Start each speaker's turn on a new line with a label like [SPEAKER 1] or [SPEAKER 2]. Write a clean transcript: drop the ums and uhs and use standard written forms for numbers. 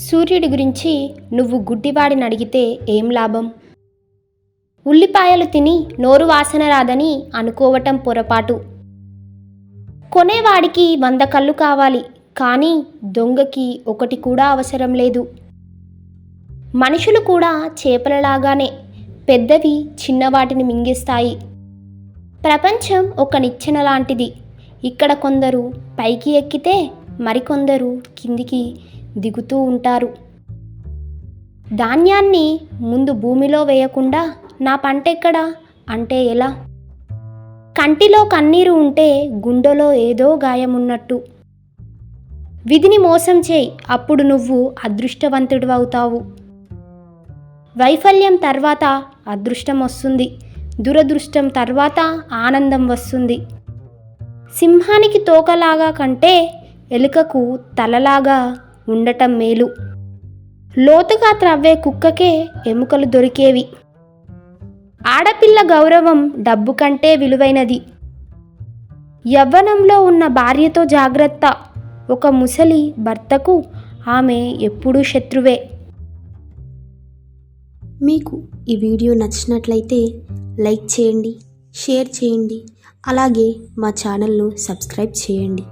[SPEAKER 1] సూర్యుడి గురించి నువ్వు గుడ్డివాడిని అడిగితే ఏం లాభం? ఉల్లిపాయలు తిని నోరు వాసన రాదని అనుకోవటం పొరపాటు. కొనేవాడికి 100 కళ్ళు కావాలి, కానీ దొంగకి ఒకటి కూడా అవసరం లేదు. మనుషులు కూడా చేపలలాగానే పెద్దవి చిన్నవాటిని మింగేస్తాయి. ప్రపంచం ఒక నిచ్చెన లాంటిది. ఇక్కడ కొందరు పైకి ఎక్కితే మరికొందరు కిందికి దిగుతూ ఉంటారు. ధాన్యాన్ని ముందు భూమిలో వేయకుండా నా పంటెక్కడా అంటే ఎలా? కంటిలో కన్నీరు ఉంటే గుండెలో ఏదో గాయమున్నట్టు. విధిని మోసం చేయి, అప్పుడు నువ్వు అదృష్టవంతుడు అవుతావు. వైఫల్యం తర్వాత అదృష్టం వస్తుంది, దురదృష్టం తర్వాత ఆనందం వస్తుంది. సింహానికి తోకలాగా కంటే ఎలుకకు తలలాగా ఉండటం మేలు. లోతుగా త్రవ్వే కుక్కకే ఎముకలు దొరికేవి. ఆడపిల్ల గౌరవం డబ్బు కంటే విలువైనది. యవ్వనంలో ఉన్న భార్యతో జాగ్రత్త. ఒక ముసలి భర్తకు ఆమె ఎప్పుడూ శత్రువే.
[SPEAKER 2] మీకు ఈ వీడియో నచ్చినట్లయితే లైక్ చేయండి, షేర్ చేయండి, అలాగే మా ఛానల్ను సబ్స్క్రైబ్ చేయండి.